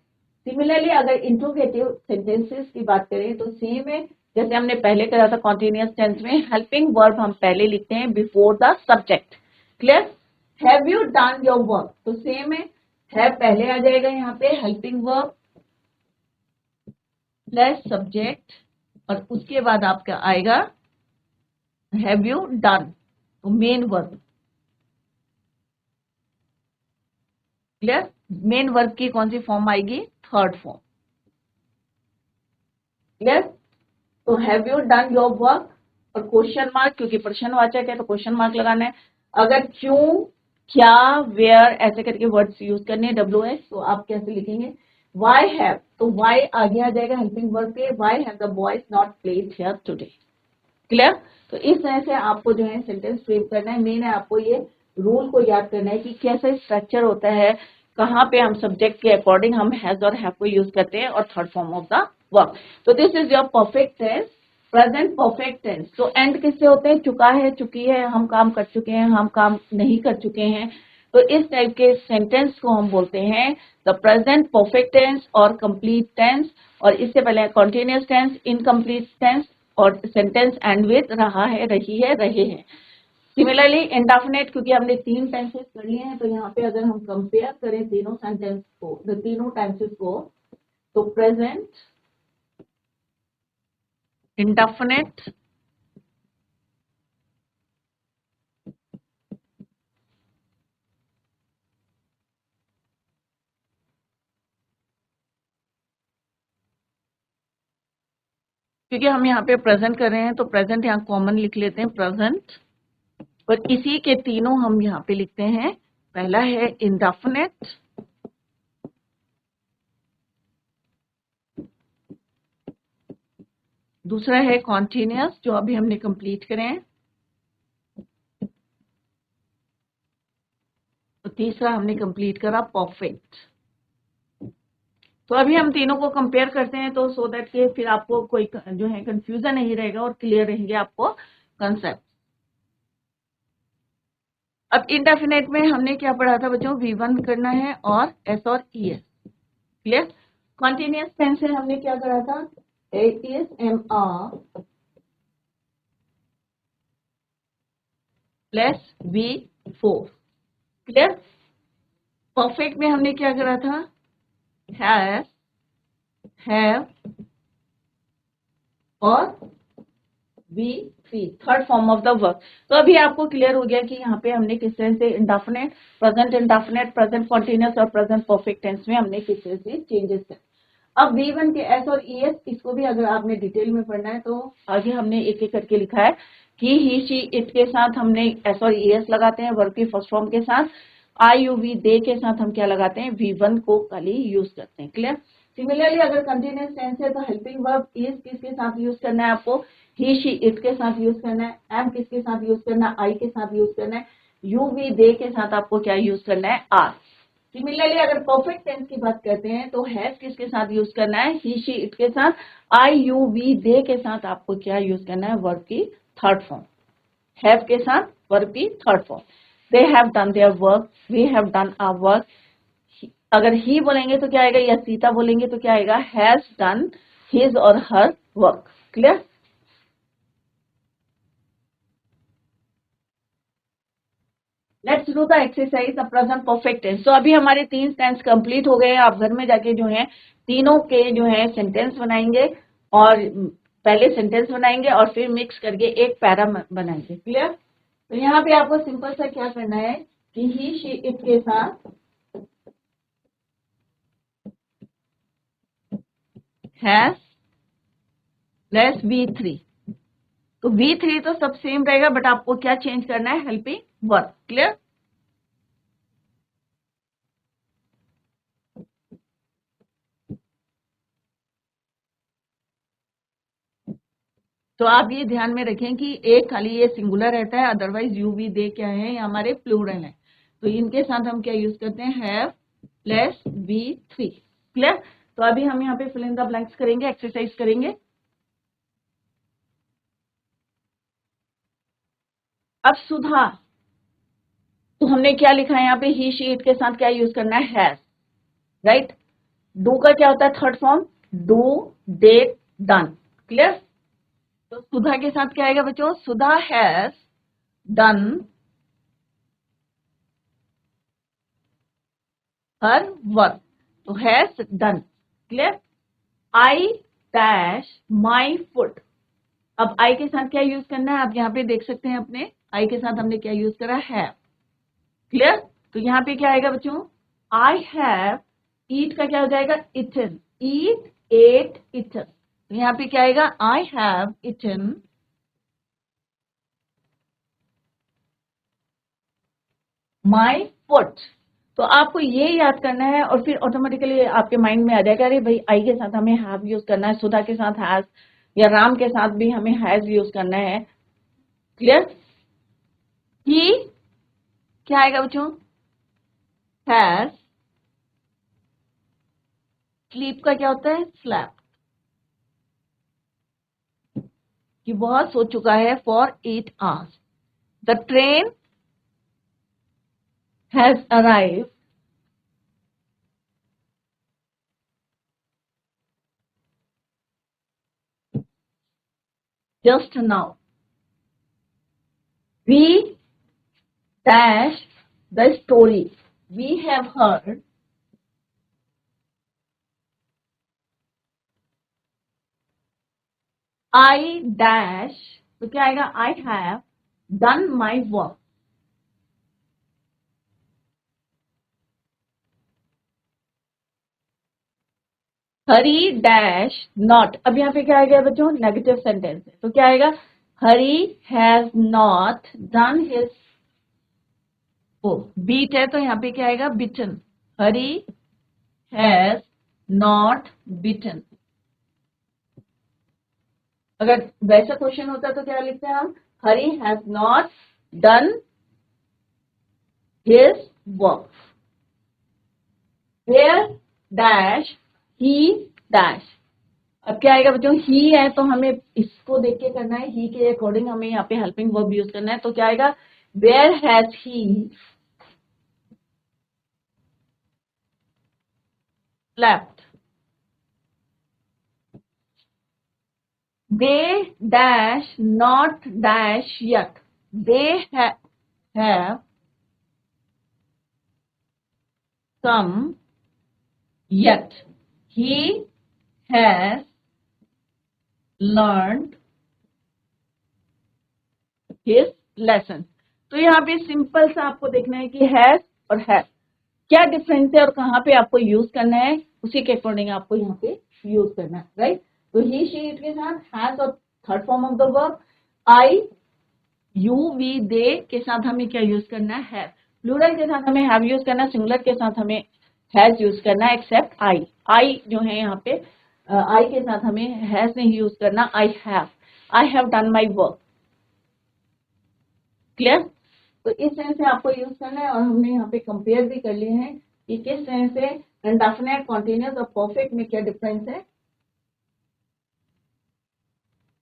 Similarly अगर interrogative sentences की बात करें तो same है जैसे हमने पहले करा था कॉन्टिन्यूअस टेंस में, हेल्पिंग वर्ब हम पहले लिखते हैं before the subject. Clear? Have you done your work, तो सेम है, हैव पहले आ जाएगा यहाँ पे हेल्पिंग वर्ब प्लस सब्जेक्ट, और उसके बाद आपका आएगा हैव यू डन, तो main verb. Clear? Main verb की कौन सी फॉर्म आएगी, थर्ड फॉर्म। क्लियर? तो have you done your work, और क्वेश्चन मार्क, क्योंकि प्रश्नवाचक है तो क्वेश्चन मार्क लगाना है। अगर क्यों, क्या, वेयर ऐसे करके वर्ड्स यूज करने हैं, WH, तो आप कैसे लिखेंगे, वाई हैव, तो वाई आगे आ जाएगा हेल्पिंग वर्ब पे, why have the boys not played here today. Clear? तो इस तरह से आपको जो है सेंटेंस फ्रेम करना है। मेन है आपको ये रूल को याद करना है कि कैसे स्ट्रक्चर होता है, कहाँ पे हम सब्जेक्ट के अकॉर्डिंग हम हैज और हैव को यूज करते हैं, और third form of the verb. तो this is your perfect tense, present perfect tense. तो एंड किससे होते हैं, चुका है, चुकी है, हम काम कर चुके हैं, हम काम नहीं कर चुके हैं। तो इस टाइप के सेंटेंस को हम बोलते हैं द प्रेजेंट परफेक्ट टेंस और कंप्लीट टेंस, और इससे पहले कॉन्टिन्यूअस टेंस, इनकम्प्लीट टेंस, और सेंटेंस एंड विद रहा है, रही है, रहे हैं। सिमिलरली इंडेफिनिट, क्योंकि हमने तीन टेंसेस कर लिए हैं, तो यहाँ पे अगर हम कंपेयर करें तीनों सेंटेंस को, तीनों टेंसेस को, तो प्रेजेंट इंडेफिनिट, क्योंकि हम यहाँ पे प्रेजेंट कर रहे हैं तो प्रेजेंट यहाँ कॉमन लिख लेते हैं प्रेजेंट, और इसी के तीनों हम यहाँ पे लिखते हैं। पहला है इंडेफिनिट, दूसरा है कॉन्टिन्यूअस जो अभी हमने कंप्लीट करे हैं, तो तीसरा हमने कंप्लीट करा परफेक्ट। तो अभी हम तीनों को कंपेयर करते हैं, तो सो दैट कि फिर आपको कोई जो है कंफ्यूजन नहीं रहेगा और क्लियर रहेंगे आपको कंसेप्ट। अब इंडेफिनेट में हमने क्या पढ़ा था बच्चों, V1 करना है और S और ES। क्लियर? कॉन्टिन्यूअस टेंस से हमने क्या करा था, ASMR plus V4। Clear? Perfect में हमने क्या करा था, हैव, हैव और V3 third form of the verb. तो अभी आपको क्लियर हो गया कि यहाँ पे हमने किस तरह से इंडेफिनेट, प्रेजेंट कॉन्टिन्यूअस और प्रेजेंट परफेक्ट टेंस में हमने किस तरह से चेंजेस किए। अब V1 के एस और ES, इसको भी अगर आपने डिटेल में पढ़ना है तो आगे हमने एक एक करके लिखा है कि ही शी इट के साथ हमने एस और ES लगाते हैं वर्ब की फर्स्ट फॉर्म के साथ। आई यू वी दे के साथ हम क्या लगाते हैं, V1 को खाली यूज करते हैं। क्लियर। सिमिलरली अगर कंटिन्यूअस टेंस है तो हेल्पिंग वर्ब इज किसके साथ यूज करना है आपको, ही शी इट के साथ यूज करना है। एम किसके साथ यूज करना है, आई के साथ यूज करना है। यू वी दे के साथ आपको क्या यूज करना है, आर। सिमिलरली अगर परफेक्ट टेंस की बात करते हैं तो हैव किसके साथ यूज करना है, ही शी इट के साथ। आई यू वी दे के साथ आपको क्या यूज करना है, वर्ब की थर्ड फॉर्म। हैव के साथ वर्ब की third form. They have done their work, we have done our work. अगर ही बोलेंगे तो क्या आएगा, या सीता बोलेंगे तो क्या आएगा, हैज डन हिज और her work. Clear. Let's do the exercise the present perfect tense. तो अभी हमारे 3 टेंस कंप्लीट हो गए हैं। आप घर में जाके जो है तीनों के जो है सेंटेंस बनाएंगे, और पहले सेंटेंस बनाएंगे और फिर मिक्स करके एक पैरा बनाएंगे। क्लियर। तो यहाँ पे आपको सिंपल सा क्या करना है कि ही शी इट के साथ हैज लेस V3। तो V3 तो सब सेम रहेगा, बट आपको क्या चेंज करना है, हेल्पिंग वर्ब। क्लियर। तो आप ये ध्यान में रखें कि एक खाली ये सिंगुलर रहता है, अदरवाइज यू वी दे क्या है, ये हमारे प्लूरल है। तो इनके साथ हम क्या यूज करते हैं, हैव प्लस V3। क्लियर। तो अभी हम यहाँ पे फिल इन द ब्लैंक्स करेंगे, एक्सरसाइज करेंगे। अब सुधा, तो हमने क्या लिखा है यहाँ पे, ही शी इट के साथ क्या यूज करना है, हैज। राइट। डू का क्या होता है, third form, do that done. Clear. तो सुधा के साथ क्या आएगा बच्चों, सुधा हैज डन हर वर्क। तो has done. Clear. I dash my foot. अब आई के साथ क्या यूज करना है, आप यहाँ पे देख सकते हैं अपने आई के साथ हमने क्या यूज करा है। क्लियर। तो यहाँ पे क्या आएगा बच्चों, आई हैव, ईट का क्या हो जाएगा, इटन। ईट एट इटन। तो यहाँ पे क्या आएगा, I have eaten my foot. तो आपको ये याद करना है और फिर ऑटोमेटिकली आपके माइंड में आ जाएगा, अरे भाई आई के साथ हमें हैव यूज करना है, सुधा के साथ हैज, या राम के साथ भी हमें हैज यूज करना है। क्लियर। ही क्या आएगा बच्चों, हैज। स्लीप का क्या होता है, स्लैप, कि बहुत सो चुका है for 8 hours. The train has arrive just now. We dash the story we have heard I dash, तो क्या आएगा, I have done my work। Hari dash not. अब यहाँ पे क्या आएगा बच्चों, नेगेटिव सेंटेंस है, तो क्या आएगा, Hari has not done his, ओ बीट है तो यहाँ पे क्या आएगा, बिटन। हरी हैज नॉट बिटन। अगर वैसा क्वेश्चन होता तो क्या लिखते हैं हम, Hari has not done his work. Where dash he dash. अब क्या आएगा बच्चों, ही है तो हमें इसको देख के करना है, ही के अकॉर्डिंग हमें यहाँ पे हेल्पिंग वर्ब यूज करना है। तो क्या आएगा, where has he left. They dash not dash yet. They have come yet। He has learned his lesson. तो यहाँ पे सिंपल सा आपको देखना है कि हैज और हैव क्या डिफरेंस है और कहाँ पे आपको यूज करना है, उसी के अकॉर्डिंग आपको यहाँ पे यूज करना है, राइट। तो ही शी इट के साथ हैज और third form of the verb I you we they के साथ हमें क्या यूज करना है, हैव। प्लूरल के साथ हमें हैव यूज करना है, सिंगुलर के साथ हमें हैज यूज करना है, एक्सेप्ट आई। आई जो है यहाँ पे आई के साथ हमें हैज नहीं यूज करना, I have done my work. Clear. तो इस तरह से आपको यूज करना है और हमने यहाँ पे कंपेयर भी कर लिए हैं कि किस तरह से इंडेफिनिट, कॉन्टिन्यूअस और परफेक्ट में क्या डिफरेंस है।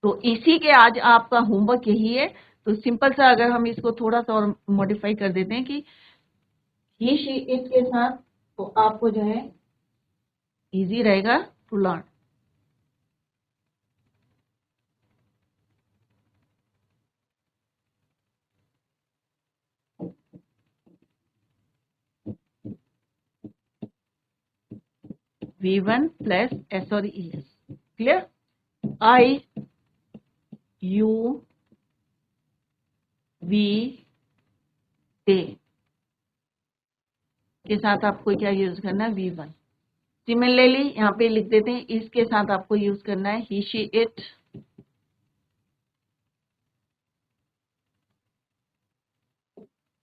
तो इसी के आज आपका होमवर्क यही है। तो सिंपल सा अगर हम इसको थोड़ा सा और मॉडिफाई कर देते हैं कि ही शी इट के साथ, तो आपको जो है इजी रहेगा to learn. V1 plus s और e s. Clear. I you we they के साथ आपको क्या यूज करना है, V1। सिमिलरली यहाँ पे लिख देते हैं, इसके साथ आपको यूज करना है ही शी इट।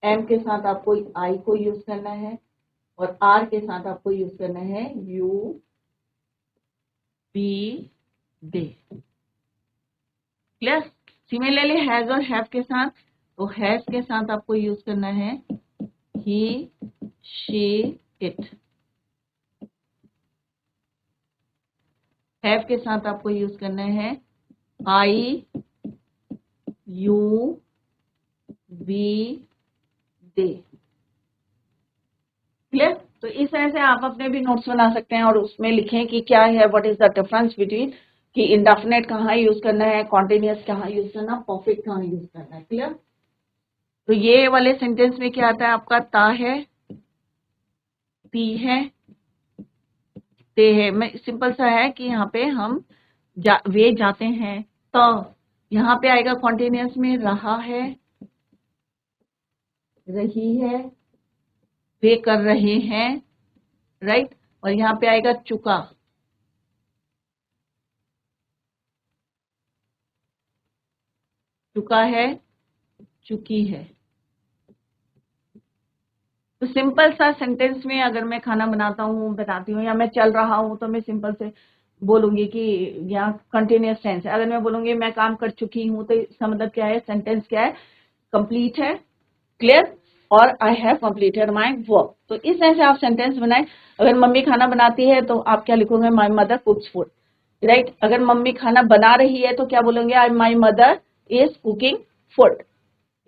एम के साथ आपको आई को यूज करना है और आर के साथ आपको यूज करना है you we they. Clear. Similarly has और हैव के साथ, तो हैज के साथ आपको यूज करना है ही शी इट। हैव के साथ आपको यूज करना है आई यू वी दे। क्लियर। तो इस तरह से आप अपने भी नोट्स बना सकते हैं और उसमें लिखें कि क्या है, what is the difference between कि इंडेफिनिट कहाँ यूज करना है, कॉन्टिन्यूअस कहाँ यूज करना, परफेक्ट कहाँ यूज करना है। क्लियर। तो ये वाले सेंटेंस में क्या आता है आपका, ता है, पी है, ते है। मैं सिंपल सा है कि यहाँ पे हम वे जाते हैं, तो यहाँ पे आएगा कॉन्टिन्यूअस में रहा है, रही है, वे कर रहे हैं, राइट। और यहाँ पे आएगा चुका, चुका है, चुकी है। तो सिंपल सा सेंटेंस में अगर मैं खाना बनाता हूँ, बताती हूँ, या मैं चल रहा हूँ, तो मैं सिंपल से बोलूंगी कि यहाँ कंटिन्यूअस टेंस है। अगर मैं बोलूंगी मैं काम कर चुकी हूँ, तो इसका मतलब क्या है, सेंटेंस क्या है, कंप्लीट है। क्लियर। और I have completed my work. तो इस तरह से आप सेंटेंस बनाए। अगर मम्मी खाना बनाती है तो आप क्या लिखोगे, my mother cooks food, right. अगर मम्मी खाना बना रही है तो क्या बोलोगे, I my mother is cooking food.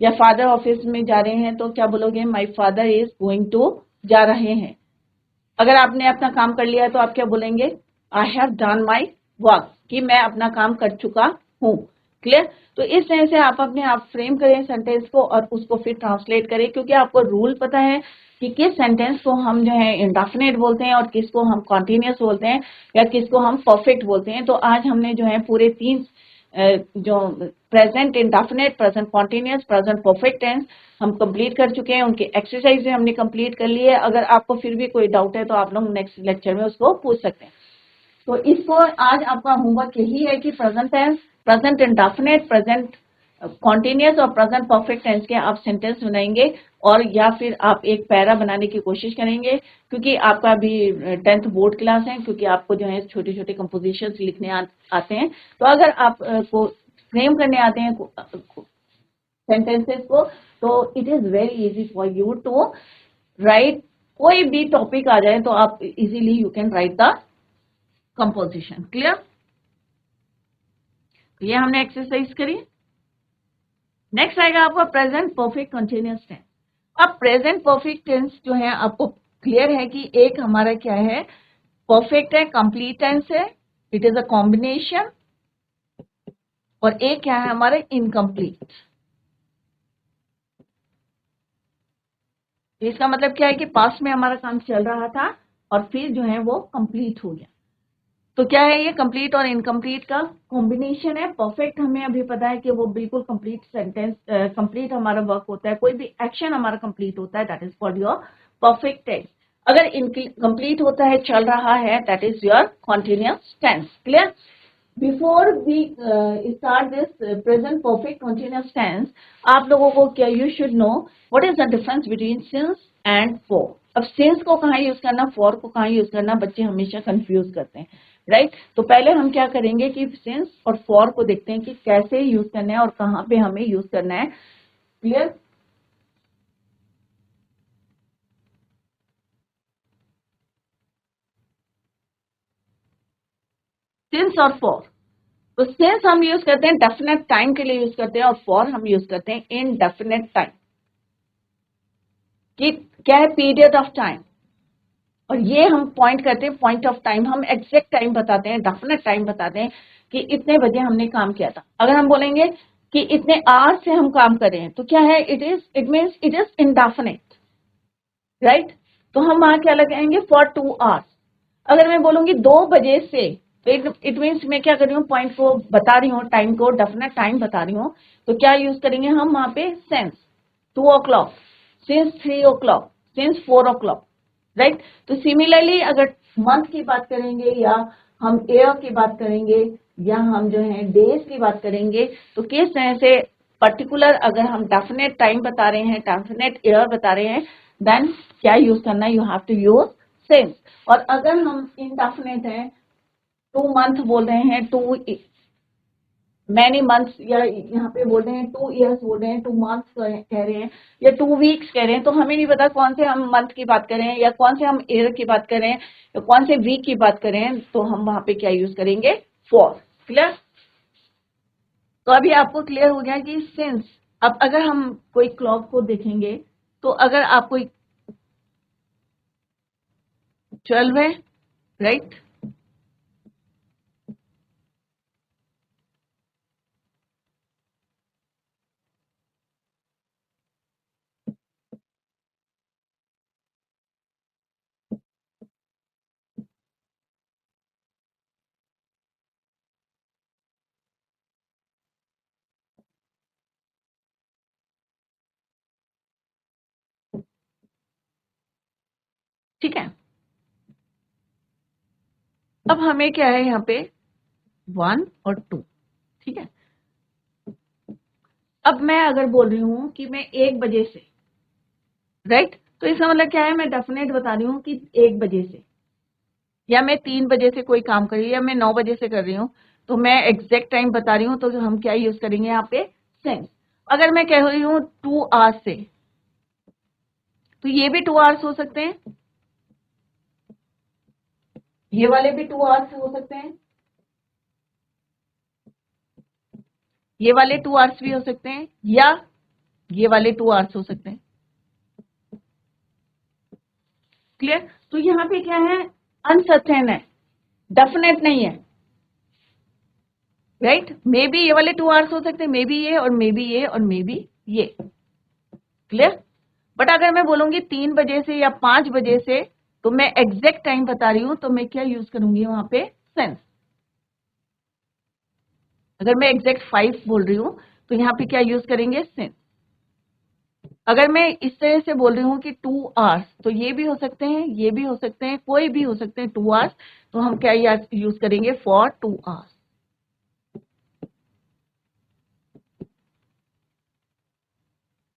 या फादर ऑफिस में जा रहे हैं तो क्या बोलोगे, my father is going to, जा रहे हैं। अगर आपने अपना काम कर लिया है तो आप क्या बोलेंगे, I have done my work, कि मैं अपना काम कर चुका हूँ। क्लियर। तो इस तरह से आप अपने आप फ्रेम करें सेंटेंस को और उसको फिर ट्रांसलेट करें, क्योंकि आपको रूल पता है कि किस सेंटेंस को हम जो है इंडेफिनिट बोलते हैं और किसको हम कॉन्टिन्यूअस बोलते हैं या किसको हम परफेक्ट बोलते हैं। तो आज हमने जो है पूरे 3 जो present indefinite, present continuous, present perfect tense हम कंप्लीट कर चुके हैं। उनकी एक्सरसाइज हमने कंप्लीट कर ली है। अगर आपको फिर भी कोई डाउट है तो आप लोग नेक्स्ट लेक्चर में उसको पूछ सकते हैं। तो इसको आज आपका होमवर्क यही है कि present tense, present indefinite, present continuous और प्रेजेंट परफेक्ट टेंस के आप सेंटेंस बनाएंगे और या फिर आप एक पैरा बनाने की कोशिश करेंगे, क्योंकि आपका अभी 10th बोर्ड क्लास है, क्योंकि आपको जो है छोटे छोटे कंपोजिशंस लिखने आते हैं। तो अगर आप को फ्रेम करने आते हैं सेंटेंसेस को, तो it is very easy for you to write. कोई भी टॉपिक आ जाए तो आप easily you can write the composition. Clear. ये हमने एक्सरसाइज करी। नेक्स्ट आएगा आपका प्रेजेंट परफेक्ट कंटिन्यूअस टेंस। अब प्रेजेंट परफेक्ट टेंस जो है आपको क्लियर है कि एक हमारा क्या है, परफेक्ट है, कंप्लीट टेंस है, इट इज अ कॉम्बिनेशन, और एक क्या है हमारा, इनकम्प्लीट। इसका मतलब क्या है कि पास्ट में हमारा काम चल रहा था और फिर जो है वो कंप्लीट हो गया। तो क्या है ये, कंप्लीट और इनकम्प्लीट का कॉम्बिनेशन है। परफेक्ट हमें अभी पता है कि वो बिल्कुल कंप्लीट सेंटेंस, कंप्लीट हमारा वर्क होता है, कोई भी एक्शन हमारा कंप्लीट होता है, that is called your perfect tense. अगर इनकम्प्लीट होता है, चल रहा है, that is your continuous tense. Clear? Before we start this present perfect continuous tense, आप लोगों को क्या, you should know what is the difference between since and for. अब सिंस को कहाँ यूज करना, फॉर को कहाँ यूज करना, बच्चे हमेशा कंफ्यूज करते हैं, राइट? तो पहले हम क्या करेंगे कि सिंस और फॉर को देखते हैं कि कैसे यूज करना है और कहाँ पे हमें यूज करना है। क्लियर? सिंस और फॉर। तो सिंस हम यूज करते हैं डेफिनेट टाइम के लिए यूज करते हैं, और फॉर हम यूज करते हैं इनडेफिनेट टाइम। कि क्या है, पीरियड ऑफ टाइम। और ये हम पॉइंट करते हैं पॉइंट ऑफ टाइम, हम एग्जैक्ट टाइम बताते हैं, डेफिनेट टाइम बताते हैं कि इतने बजे हमने काम किया था। अगर हम बोलेंगे कि इतने आवर से हम काम कर रहे हैं, तो क्या है, it means it is indefinite, right? तो हम वहां क्या लगाएंगे, फॉर 2 आवर्स। अगर मैं बोलूंगी 2 बजे से, तो इट मीन्स मैं क्या कर रही हूँ, पॉइंट को बता रही हूँ, टाइम को, डेफिनेट टाइम बता रही हूँ। तो क्या यूज करेंगे हम वहां पे, since 2 o'clock, since 3 o'clock, since 4 o'clock, right? तो सिमिलरली अगर मंथ की बात करेंगे, या हम ईयर की बात करेंगे, या हम जो है डेज की बात करेंगे, तो किस तरह से पर्टिकुलर, अगर हम डेफिनेट टाइम बता रहे हैं, डेफिनेट ईयर बता रहे हैं, देन क्या यूज करना है, you have to use since. और अगर हम इनडेफिनेट हैं, 2 मंथ बोल रहे हैं, टू मैनी मंथ्स, या यहाँ पे बोल रहे हैं 2 इयर्स बोल रहे हैं, 2 मंथ्स कह रहे हैं, या 2 वीक्स कह रहे हैं, तो हमें नहीं पता कौन से हम मंथ की बात कर रहे हैं, या कौन से हम ईयर की बात कर रहे हैं, या कौन से वीक की बात कर रहे हैं, तो हम वहां पे क्या यूज करेंगे, फॉर। क्लियर? तो अभी आपको क्लियर हो गया कि सिंस। अब अगर हम कोई क्लॉक को देखेंगे, तो अगर आपको 12 है, राइट? ठीक है। अब हमें क्या है यहाँ पे, 1 और 2, ठीक है। अब मैं अगर बोल रही हूँ कि मैं 1 बजे से, राइट? तो इसका मतलब क्या है, मैं डेफिनेट बता रही हूँ कि 1 बजे से, या मैं 3 बजे से कोई काम कर रही हूँ, या मैं 9 बजे से कर रही हूँ, तो मैं एग्जैक्ट टाइम बता रही हूँ, तो हम क्या यूज करेंगे यहाँ पे, सिंस। अगर मैं कह रही हूँ 2 आवर्स से, तो ये भी 2 आवर्स हो सकते हैं, ये वाले भी 2 आवर्स हो सकते हैं, ये वाले 2 आवर्स भी हो सकते हैं, या ये वाले 2 आवर्स हो सकते हैं। क्लियर? तो यहाँ पे क्या है, अनसर्टेन है, डेफिनेट नहीं है, राइट? मे बी ये वाले 2 आवर्स हो सकते हैं, मे बी ये, और मे बी ये, और मे बी ये। क्लियर? बट अगर मैं बोलूंगी 3 बजे से या 5 बजे से, तो मैं एग्जैक्ट टाइम बता रही हूं, तो मैं क्या यूज करूंगी वहां पे, सेंस। अगर मैं एग्जैक्ट 5 बोल रही हूं, तो यहाँ पे क्या यूज करेंगे, सेंस। अगर मैं इस तरह से बोल रही हूँ कि 2 आवर्स, तो ये भी हो सकते हैं, ये भी हो सकते हैं, कोई भी हो सकते हैं 2 आवर्स, तो हम क्या यूज करेंगे, for 2 hours.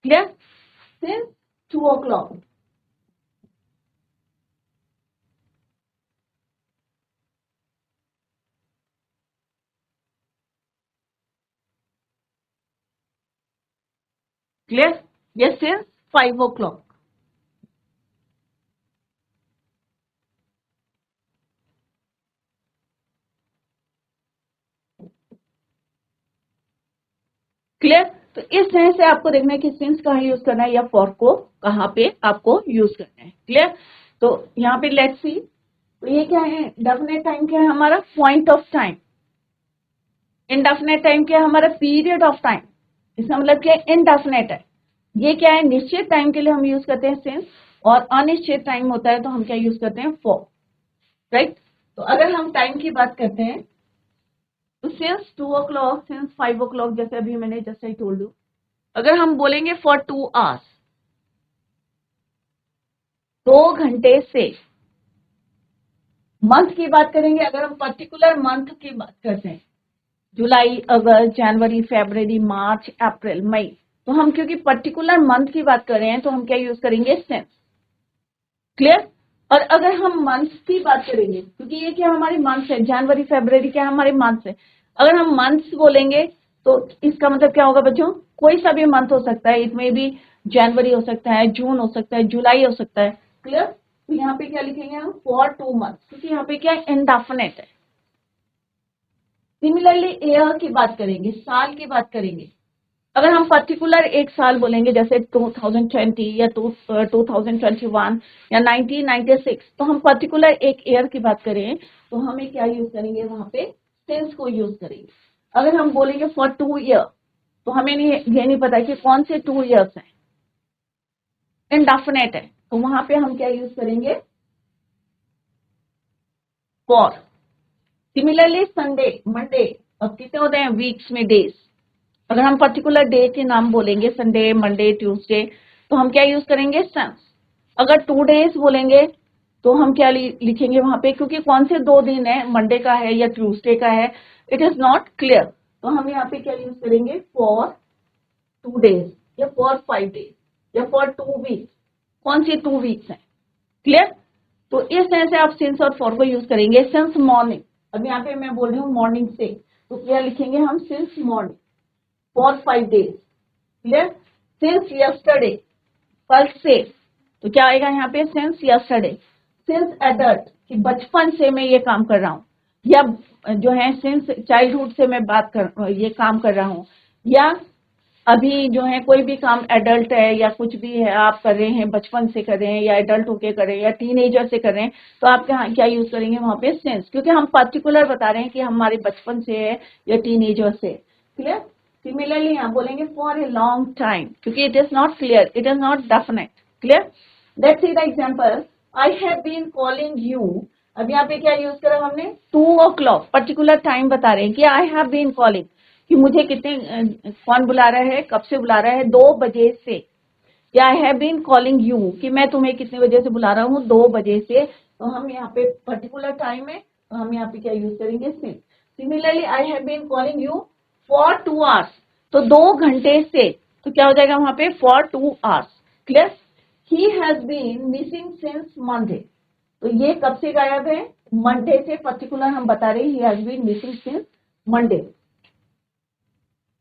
Clear? Since 2 o'clock। Clear? ये सिंस 5 o'clock। क्लियर? तो इस तरह से आपको देखना है कि सिंस कहाँ यूज करना है, या फॉर को कहाँ पे आपको यूज करना है। क्लियर? तो यहाँ पे लेट्स सी, तो ये क्या है, डेफिनेट टाइम क्या है हमारा, point of time. Indefinite time क्या है हमारा, पीरियड ऑफ टाइम। इसका मतलब क्या है, इनडेफिनेट है। ये क्या है, निश्चित टाइम के लिए हम यूज करते हैं सिंस, और अनिश्चित टाइम होता है तो हम क्या यूज करते हैं, फॉर, राइट? तो अगर हम टाइम की बात करते हैं तो सिंस 2 o'clock, सिंस 5 o'clock, जैसे अभी मैंने जस्ट आई टोल्ड यू, अगर हम बोलेंगे फॉर 2 hours, 2 घंटे से, मंथ की बात करेंगे, अगर हम पर्टिकुलर मंथ की बात करते हैं, जुलाई, अगस्त, जनवरी, फरवरी, मार्च, अप्रैल, मई, तो हम क्योंकि पर्टिकुलर मंथ की बात कर रहे हैं तो हम क्या यूज करेंगे, सिंस। क्लियर। और अगर हम मंथ्स की बात करेंगे, क्योंकि ये क्या हमारे मंथ्स है, जनवरी फरवरी क्या हमारे मंथ्स है, अगर हम मंथ्स बोलेंगे तो इसका मतलब क्या होगा बच्चों, कोई सा भी मंथ हो सकता है, इट में भी जनवरी हो सकता है, जून हो सकता है, जुलाई हो सकता है। क्लियर। तो यहाँ पे क्या लिखेंगे हम, फॉर 2 months, क्योंकि यहाँ पे क्या इंडेफिनिट है। सिमिलरली ईयर की बात करेंगे, साल की बात करेंगे, अगर हम पर्टिकुलर एक साल बोलेंगे जैसे 2020 या 2021 या 1996, तो हम पर्टिकुलर एक ईयर की बात करें तो हमें क्या यूज करेंगे, वहां पे सिंस को यूज करेंगे। अगर हम बोलेंगे फॉर 2 year, तो हमें नहीं, ये नहीं पता कि कौन से 2 years हैं, इंडेफिनिट है, तो वहां पे हम क्या यूज करेंगे, फॉर। सिमिलरली संडे, मंडे, अब कितने होते हैं वीक्स में, डेज, अगर हम पर्टिकुलर डे के नाम बोलेंगे, संडे, मंडे, ट्यूसडे, तो हम क्या यूज करेंगे, सिंस। अगर 2 days बोलेंगे तो हम क्या लिखेंगे वहां पे, क्योंकि कौन से 2 दिन है, मंडे का है या ट्यूसडे का है, इट इज नॉट क्लियर, तो हम यहाँ पे क्या यूज करेंगे, फॉर 2 days या फॉर 5 days या फॉर 2 weeks, कौन सी 2 weeks है। क्लियर। तो इस तरह से आप सिंस और फॉर को यूज करेंगे। सिंस मॉर्निंग, अब यहाँ पे मैं बोल रही हूँ मॉर्निंग से, तो क्या लिखेंगे हम, since morning, for 5 days। Clear. Since yesterday, कल से, तो क्या आएगा यहाँ पे, सिंस यस्टरडे। सिंस एडल्ट, कि बचपन से मैं ये काम कर रहा हूँ, या जो है सिंस चाइल्डहुड से मैं ये काम कर रहा हूँ, या अभी जो है कोई भी काम एडल्ट है या कुछ भी है आप कर रहे हैं, बचपन से कर रहे हैं या एडल्ट होके कर रहे हैं या टीनेजर से कर रहे हैं, तो आप क्या यूज करेंगे वहां पे, सिंस, क्योंकि हम पर्टिकुलर बता रहे हैं कि हमारे बचपन से है या टीनेजर से। क्लियर। सिमिलरली यहाँ बोलेंगे फॉर ए लॉन्ग टाइम, क्योंकि it is not clear, it is not definite. Clear. Let's see the example, I have been calling you, अब यहाँ पे क्या यूज करा हमने, 2 o'clock, पर्टिकुलर टाइम बता रहे हैं कि आई हैव बीन कॉलिंग, कि मुझे कितने कौन बुला रहा है, कब से बुला रहा है, 2 बजे से, या I have been calling you, कि मैं तुम्हें कितने बजे से बुला रहा हूँ, 2 बजे से, तो हम यहाँ पे पर्टिकुलर टाइम है, तो हम यहाँ पे क्या यूज करेंगे, since. Similarly I have been calling you for 2 hours, तो 2 घंटे से, तो क्या हो जाएगा वहां पे, for 2 hours। Clear. He has been missing since Monday, तो ये कब से गायब है, मंडे से, पर्टिकुलर हम बता रहे हैं, he has been missing since Monday.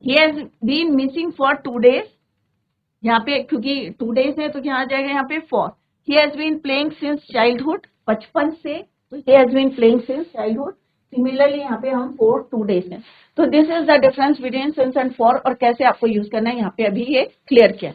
He has been missing for 2 days, यहाँ पे क्योंकि 2 days है तो क्या आ जाएगा यहाँ पे, for. He has been playing since childhood, बचपन से, तो he has been playing since childhood. Similarly यहाँ पे हम फॉर 2 days है। तो this is the difference between since and for, और कैसे आपको यूज करना है यहाँ पे अभी ये क्लियर किया।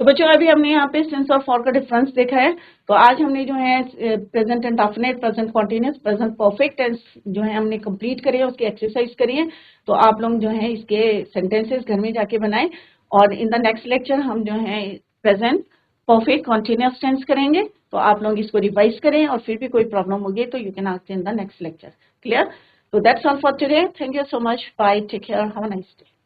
तो बच्चों अभी हमने यहाँ पे सिंस और फॉर का डिफरेंस देखा है। तो आज हमने जो है present indefinite, present continuous, present perfect tense जो है हमने कंप्लीट करी है, उसकी एक्सरसाइज करी है। तो आप लोग जो है इसके सेंटेंसेस घर में जाके बनाएं, और इन द नेक्स्ट लेक्चर हम जो है प्रेजेंट परफेक्ट कॉन्टिन्यूअस टेंस करेंगे। तो आप लोग इसको रिवाइज करें, और फिर भी कोई प्रॉब्लम होगी तो you can ask in the next lecture. Clear. तो that's all for today. Thank you so much, bye, take care, have a nice day.